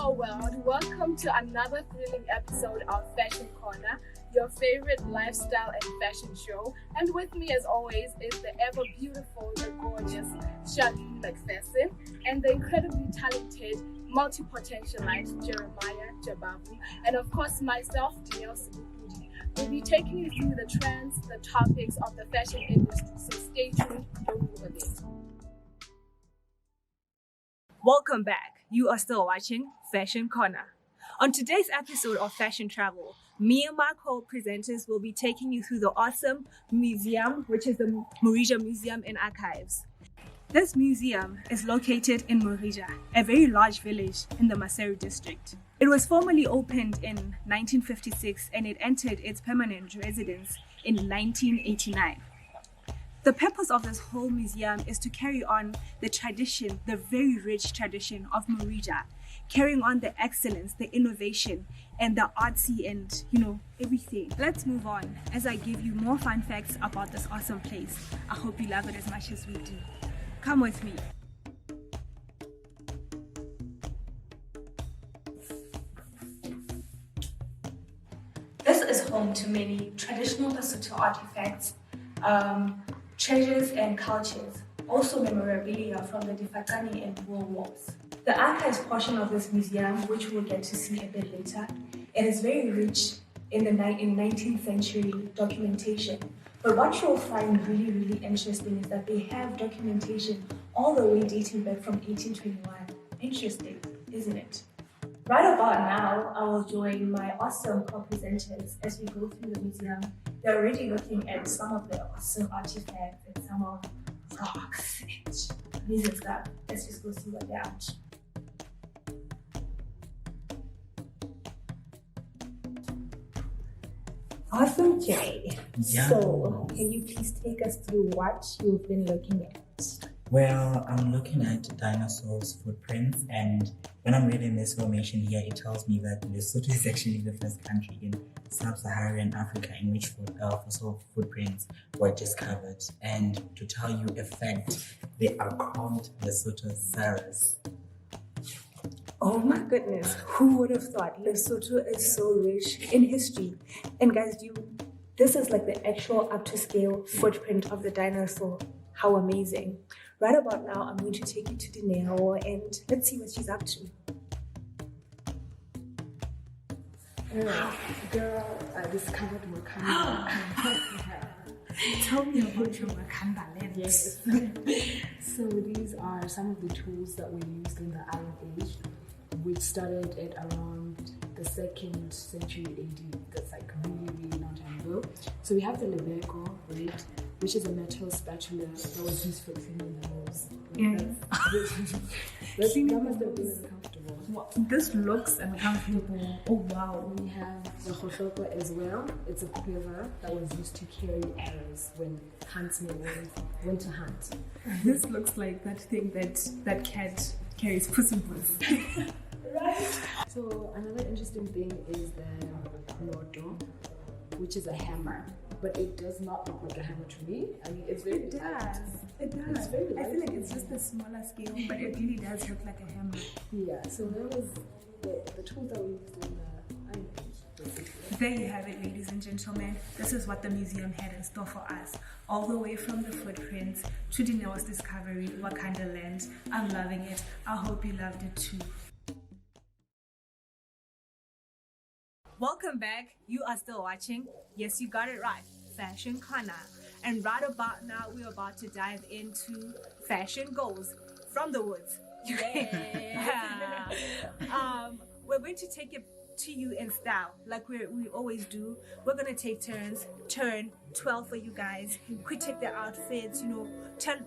Hello world, welcome to another thrilling episode of Fashion Corner, your favorite lifestyle and fashion show. And with me as always is the ever beautiful, the gorgeous Charlene McPherson and the incredibly talented, multi-potentialite Jeremiah Jababu, and of course myself, Danielle Sibukudi. We'll be taking you through the trends, the topics of the fashion industry, so stay tuned, don't move a bit. Welcome back. You are still watching Fashion Corner. On today's episode of Fashion Travel, Myanmar co-presenters will be taking you through the awesome museum, which is the Myanmar Museum and Archives. This museum is located in Murija, a very large village in the Maseru district. It was formally opened in 1956 and it entered its permanent residence in 1989. The purpose of this whole museum is to carry on the tradition, the very rich tradition of Murija, carrying on the excellence, the innovation, and the artsy and, everything. Let's move on as I give you more fun facts about this awesome place. I hope you love it as much as we do. Come with me. This is home to many traditional Lesotho artifacts, treasures and cultures, also memorabilia from the Difakani and Boer Wars. The archives portion of this museum, which we'll get to see a bit later, it is very rich in 19th century documentation. But what you'll find really, really interesting is that they have documentation all the way dating back from 1821. Interesting, isn't it? Right about now, I will join my awesome co-presenters as we go through the museum. They're already looking at some of the awesome artifacts and some of rocks and amazing stuff. Let's just go see what they're up to. Awesome, Jay. Yeah. So, can you please take us through what you've been looking at? Well, I'm looking at dinosaurs' footprints, and when I'm reading this information here, it tells me that Lesotho is actually the first country in sub-Saharan Africa in which fossil footprints were discovered. And to tell you a fact, they are called Lesothosaurus. Oh my goodness, who would have thought? Lesotho is so rich in history. And guys, this is like the actual up-to-scale footprint of the dinosaur. How amazing. Right about now, I'm going to take you to Dineo and let's see what she's up to. Girl, I discovered Wakanda. Tell me about your Wakanda land. Yes. So these are some of the tools that were used in the Iron Age, which started at around the 2nd century AD. That's like really, really long time ago. So we have the Lebeko, right, which is a metal spatula that was used for cleaning the nose. That must have been uncomfortable. This looks uncomfortable. Oh wow. We have the Khoshoko as well. It's a quiver that was used to carry arrows when huntsmen went to hunt. This looks like that thing that cat carries puss in boots. Right. So another interesting thing is the Loto, which is a hammer. But it does not look like a hammer to me. I mean, it's very light. It does. It's very light. I feel like it's just a smaller scale, but it really does look like a hammer. Yeah, so that was the tools that we used in the Iron Age. There you have it, ladies and gentlemen. This is what the museum had in store for us. All the way from the footprints to Dineo's discovery, Wakanda land. I'm loving it. I hope you loved it too. Welcome back. You are still watching. Yes, you got it right. Fashion Corner. And right about now, we're about to dive into fashion goals from the woods. Yeah. We're going to take it to you in style, like we always do. We're gonna take turns, turn 12 for you guys, critique the outfits,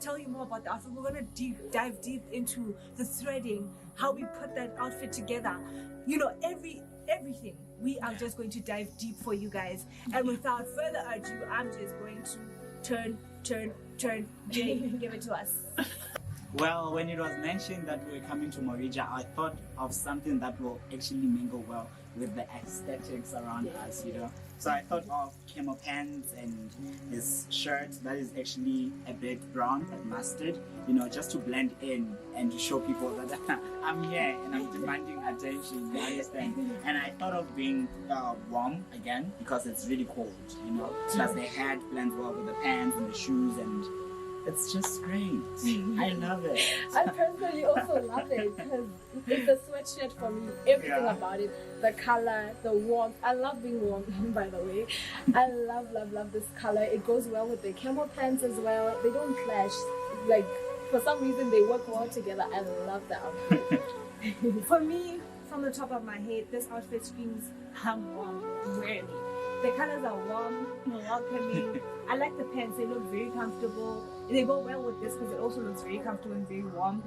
tell you more about the outfit. We're gonna dive deep into the threading, how we put that outfit together, everything. We are just going to dive deep for you guys. And without further ado, I'm just going to turn. Jay, give it to us. Well, when it was mentioned that we were coming to Murija, I thought of something that will actually mingle well with the aesthetics around us, you know. So I thought of camo pants and his shirt that is actually a bit brown and mustard, you know, just to blend in and to show people that I'm here and I'm demanding attention, you understand? And I thought of being warm again because it's really cold, you know. Plus the hat blends well with the pants and the shoes, and it's just great. I love it. I personally also love it because it's a sweatshirt for me. Everything about it, the color, the warmth. I love being warm, by the way. I love this color. It goes well with the camo pants as well. They don't clash. Like, for some reason, they work well together. I love the outfit. For me, from the top of my head, this outfit screams, I'm warm, wear me. The colors are warm, welcoming. I like the pants, they look very comfortable. They go well with this because it also looks very comfortable and very warm.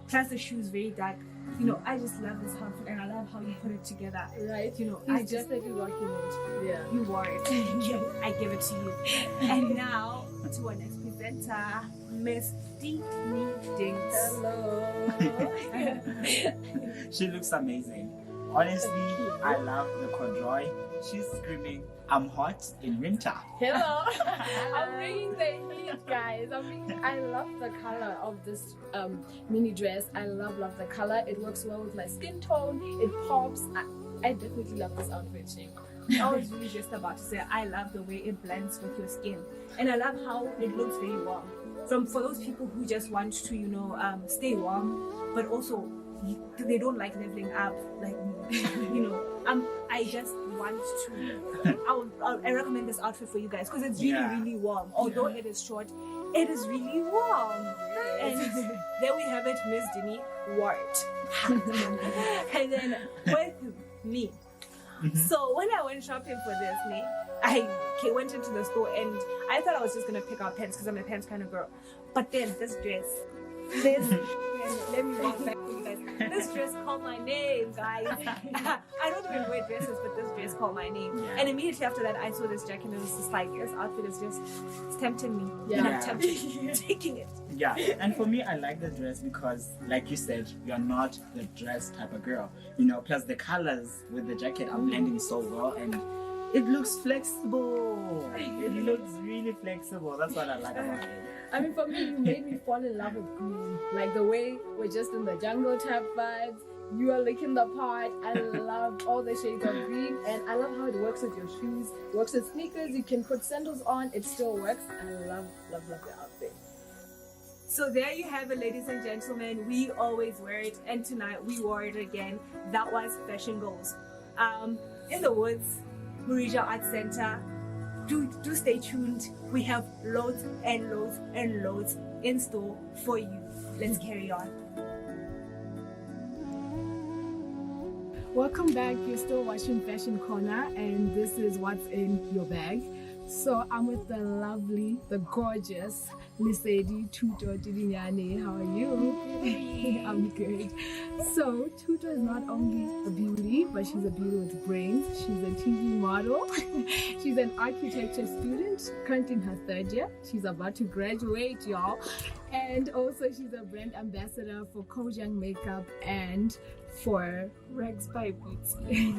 Plus the shoes very dark. You know, I just love this outfit and I love how you put it together. Right? You know, He's definitely rocking it. Yeah. You wore it. I give it to you. And now to our next presenter, Miss Dini Dinks. Hello. She looks amazing. Honestly, I love the corduroy. She's screaming, I'm hot in winter. Hello. I'm bringing the heat, guys. I love the color of this mini dress. I love the color. It works well with my skin tone. It pops. I definitely love this outfit, Shane. I was really just about to say, I love the way it blends with your skin. And I love how it looks very warm. For those people who just want to, you know, stay warm, but also they don't like leveling up like me. You know, I just want to. I recommend this outfit for you guys because it's really warm. Although it is short, it is really warm. And there we have it, Miss Dini wore it. And then with me. So when I went shopping for this, I went into the store and I thought I was just gonna pick out pants because I'm a pants kind of girl. But then this dress, let me walk back to you guys. This dress called my name, guys. I don't even wear dresses, but this dress called my name. Yeah. And immediately after that, I saw this jacket and it was just like, this outfit is just tempting me. Yeah. And I'm tempted. Taking it. Yeah, and for me, I like the dress because, like you said, you're not the dress type of girl. You know, plus the colors with the jacket are blending so well and it looks flexible. It looks really flexible. That's what I like about it. I mean, for me, you made me fall in love with green. Like the way we're just in the jungle type vibes. You are looking the part. I love all the shades of green, and I love how it works with your shoes. It works with sneakers. You can put sandals on. It still works. I love the outfit. So there you have it, ladies and gentlemen. We always wear it, and tonight we wore it again. That was Fashion Goals. In the woods, Murija Art Center. Do stay tuned. We have loads and loads and loads in store for you. Let's carry on. Welcome back. You're still watching Fashion Corner, and this is what's in your bag. So I'm with the lovely, the gorgeous Lesedi Tuto Didinyane. How are you? I'm good. So Tuto is not only a beauty, but she's a beauty with brains. She's a TV model. She's an architecture student, currently in her third year. She's about to graduate, y'all. And also she's a brand ambassador for Kojang Makeup and for Regs by Bootsy.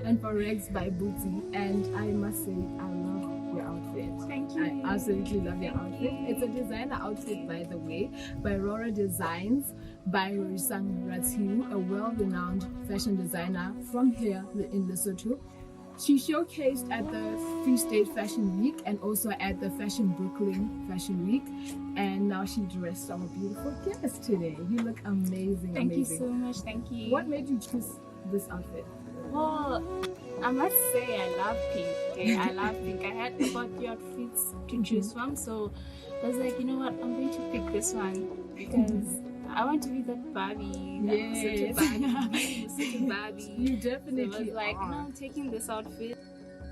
And for Regs by Bootsy. And I must say, I love your outfit. Thank you. I absolutely love your outfit. It's a designer outfit, by the way, by Rora Designs, by Risang Ratiu, a well-renowned fashion designer from here in Lesotho. She showcased at the Free State Fashion Week and also at the Fashion Brooklyn Fashion Week. And now she dressed our beautiful guest today. You look amazing. Thank you so much. Thank you. What made you choose this outfit? Well, I must say I love pink. Okay? I love pink. I had about the outfits to choose from, so I was like, you know what, I'm going to pick this one because I want to be that Barbie. Yes. Such a Barbie. You definitely so I was like, are. no, I'm taking this outfit.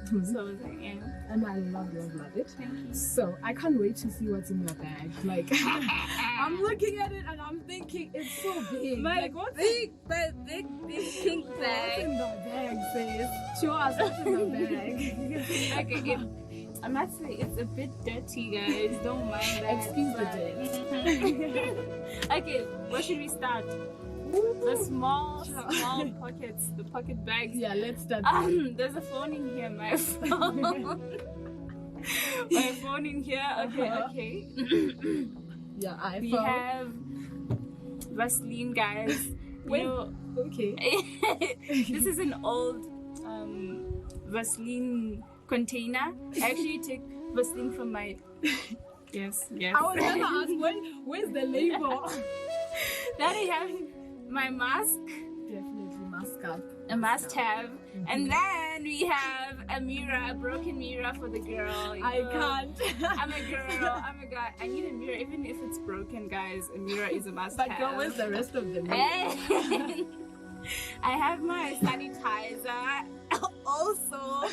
So I was like, yeah. And I love it. Thank you. So I can't wait to see what's in your bag. Like, I'm looking at it and I'm thinking it's so big. My what's big pink What's bag. in the bag, sis? Show us what's in the bag. Okay, I must say it's a bit dirty, guys. Don't mind that. Excuse the Okay, where should we start? the small pockets, the pocket bags. Yeah, let's start. There's a phone in here, my phone. My phone in here. Okay. Yeah, iPhone. We have Vaseline, guys. Wait. You know, Okay. this is an old Vaseline container. I actually take Vaseline from my. Yes. I was gonna ask where's the label? Then I have my mask, Definitely mask up. a must-have, and then we have a mirror, a broken mirror for the girl. You I know. can't. I'm a girl. I'm a guy. I need a mirror, even if it's broken, guys. A mirror is a must-have. But girl, where's the rest of the mirror? And I have my sanitizer, also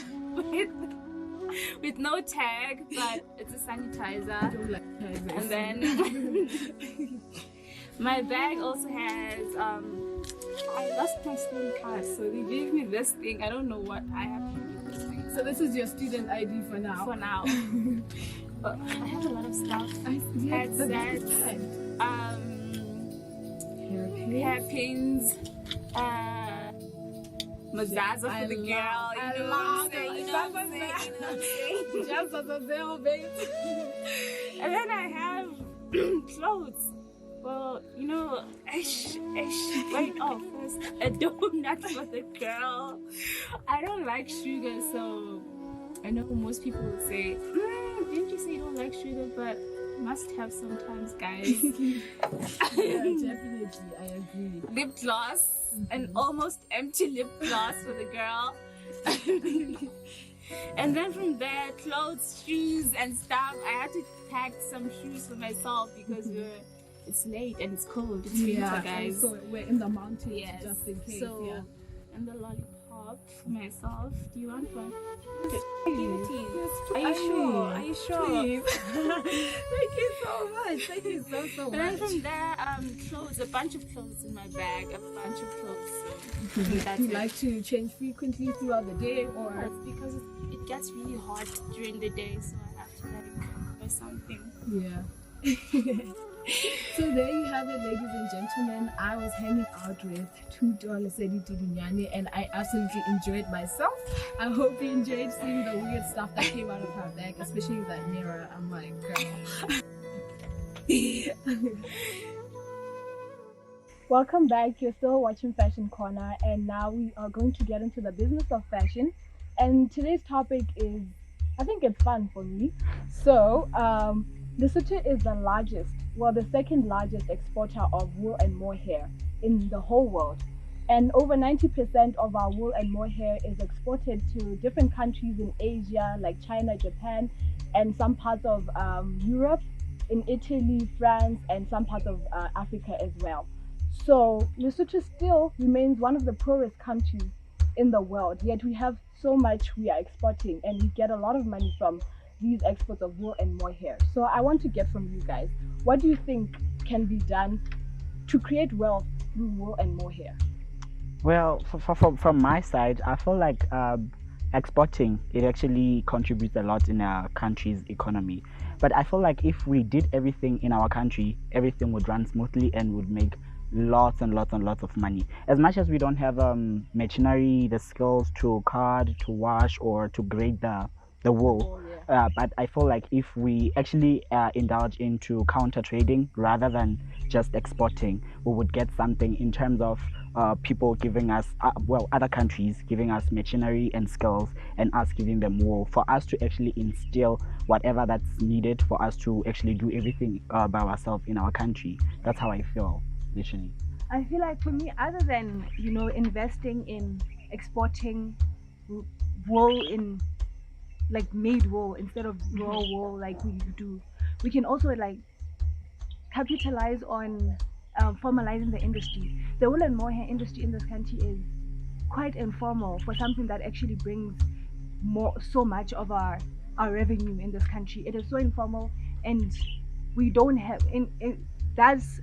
with no tag, but it's a sanitizer. Don't like And then my bag also has I lost my student pass, so they gave me this thing. I don't know what I have to do with this thing. So this is your student ID for now. For now. But I have a lot of stuff. Headsets, hairpins, Mazaza for the girl. You know what I'm saying? You know what I'm saying? Just as a zero, babe. And then I have clothes. Well, you know, wait, first, a donut for the girl. I don't like sugar, so I know most people would say, didn't you say you don't like sugar? But must have sometimes, guys. Yeah, definitely, I agree. Lip gloss, an almost empty lip gloss for the girl. And then from there, clothes, shoes, and stuff. I had to pack some shoes for myself because it's late and it's cold. It's winter, guys. So we're in the mountains, Yes. just in case. So, yeah. and the lollipop for myself. Do you want one? Yes, Give it to you. Yes, Are you sure? Are you sure? Please. Thank you so much. Thank you so And then much. from there, clothes, a bunch of clothes in my bag, a bunch of clothes. So that's You it. like to change frequently throughout the day, or It's because it gets really hot during the day, so I have to wear something. yeah. So there you have it, ladies and gentlemen. I was hanging out with $2 and I absolutely enjoyed myself. I hope you enjoyed seeing the weird stuff that came out of her bag, especially that mirror. I'm like, girl. Welcome back. You're still watching Fashion Corner, and now we are going to get into the business of fashion. And today's topic is, I think it's fun for me. So, Lesotho is the second largest exporter of wool and mohair in the whole world. And over 90% of our wool and mohair is exported to different countries in Asia, like China, Japan, and some parts of Europe, in Italy, France, and some parts of Africa as well. So Lesotho still remains one of the poorest countries in the world, yet we have so much we are exporting, and we get a lot of money from these exports of wool and mohair. So I want to get from you guys, what do you think can be done to create wealth through wool and mohair? Well, from my side, I feel like exporting, it actually contributes a lot in our country's economy. But I feel like if we did everything in our country, everything would run smoothly and would make lots and lots and lots of money. As much as we don't have machinery, the skills to card, to wash, or to grade the wool, but I feel like if we actually indulge into counter trading rather than just exporting, we would get something in terms of people giving us, other countries giving us machinery and skills, and us giving them wool, for us to actually instill whatever that's needed for us to actually do everything by ourselves in our country. That's how I feel, literally. I feel like for me, other than, investing in exporting wool in like made wool instead of raw wool like we do, we can also like capitalize on formalizing the industry. The wool and mohair industry in this country is quite informal for something that actually brings so much of our revenue in this country. It is so informal, and we don't have it does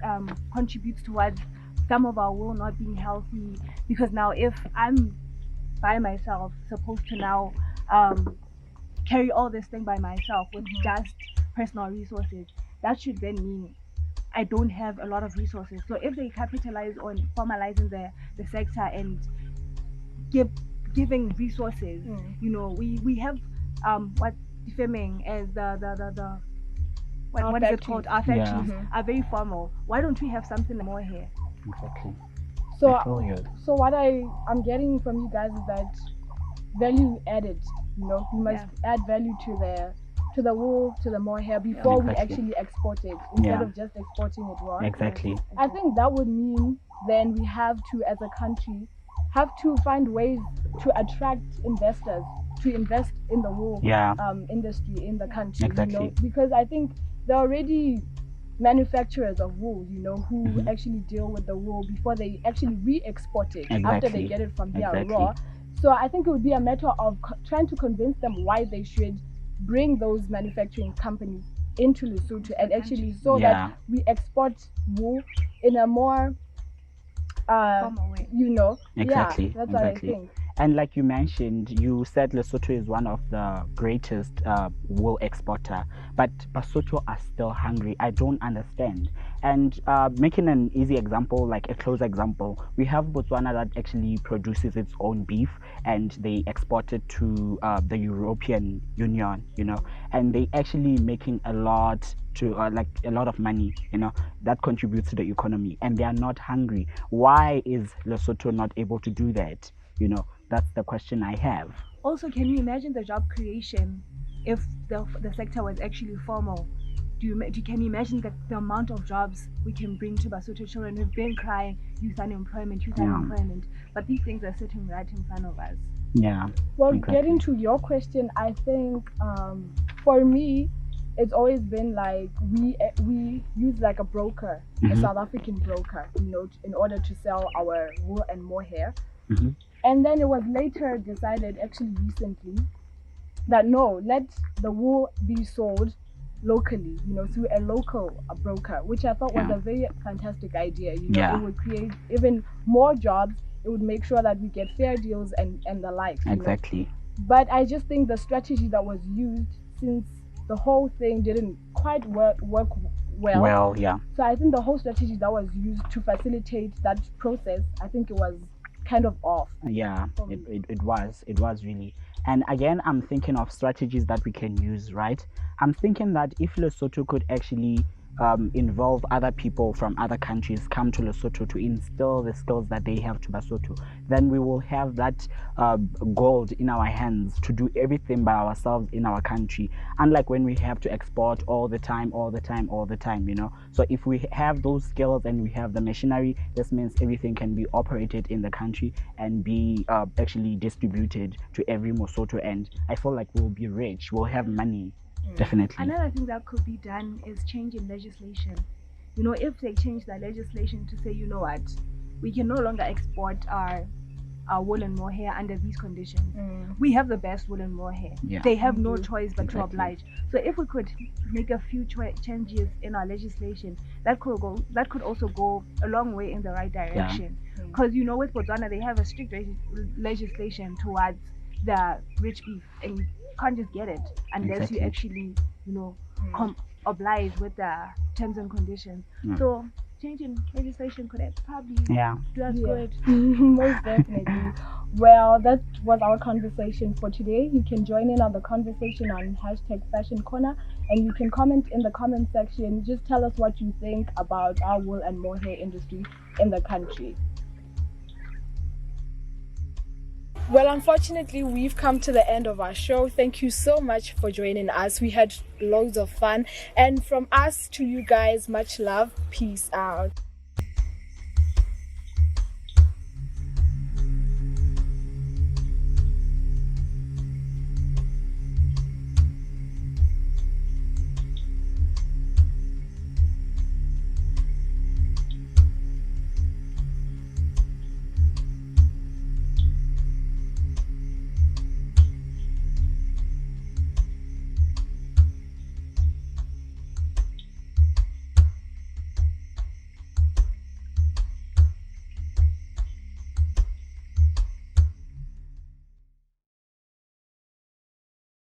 contributes towards some of our wool not being healthy, because now if I'm by myself supposed to now carry all this thing by myself with just personal resources, that should then mean I don't have a lot of resources. So if they capitalize on formalizing the sector and giving resources, you know, we have what defaming as the what is it called? Our factories are very formal. Why don't we have something more here? Exactly. So what I'm getting from you guys is that value added. You know, we must add value to the wool, to the mohair before we actually export it, instead of just exporting it raw. Exactly. I think that would mean then we have to, as a country, have to find ways to attract investors to invest in the wool industry in the country. Exactly. You know, because I think there are already manufacturers of wool, you know, who actually deal with the wool before they actually re-export it after they get it from here raw. So I think it would be a matter of trying to convince them why they should bring those manufacturing companies into Lesotho and actually that we export wool in a more you know, that's what I think. And like you mentioned, you said Lesotho is one of the greatest wool exporter, but Lesotho are still hungry. I don't understand. And making an easy example, like a close example, we have Botswana that actually produces its own beef, and they export it to the European Union, you know, and they actually making a lot to like a lot of money, you know, that contributes to the economy, and they are not hungry. Why is Lesotho not able to do that? You know, that's the question I have. Also, can you imagine the job creation if the sector was actually formal? Can you imagine the amount of jobs we can bring to Lesotho children who've been crying youth unemployment, but these things are sitting right in front of us. Yeah. Well, getting to your question, I think for me, it's always been like we use like a broker, a South African broker, you know, in order to sell our wool and mohair. And then it was later decided, actually recently, that no, let the wool be sold locally, you know, through a local broker, which I thought was a very fantastic idea. You know, it would create even more jobs. It would make sure that we get fair deals and the like. Exactly. Know? But I just think the strategy that was used, since the whole thing didn't quite work well. So I think the whole strategy that was used to facilitate that process, I think it was kind of off. It was really. And again, I'm thinking of strategies that we can use, right? I'm thinking that if Lesotho could actually involve other people from other countries come to Lesotho to instill the skills that they have to Lesotho, then we will have that gold in our hands to do everything by ourselves in our country, unlike when we have to export all the time, you know. So if we have those skills and we have the machinery, this means everything can be operated in the country and be actually distributed to every Lesotho, and I feel like we'll be rich, we'll have money. Definitely. Another thing that could be done is changing legislation. You know, if they change the legislation to say, you know what, we can no longer export our wool and mohair under these conditions. We have the best wool and mohair. They have no choice but to oblige. So if we could make a few changes in our legislation, that could also go a long way in the right direction. Because you know, with Botswana, they have a strict legislation towards the rich beef, and you can't just get it unless you actually, you know, oblige with the terms and conditions. So changing legislation could probably do us good. Most definitely. Well, that was our conversation for today. You can join in on the conversation on #FashionCorner, and you can comment in the comment section. Just tell us what you think about our wool and mohair industry in the country. Well, unfortunately, we've come to the end of our show. Thank you so much for joining us. We had loads of fun. And from us to you guys, much love. Peace out.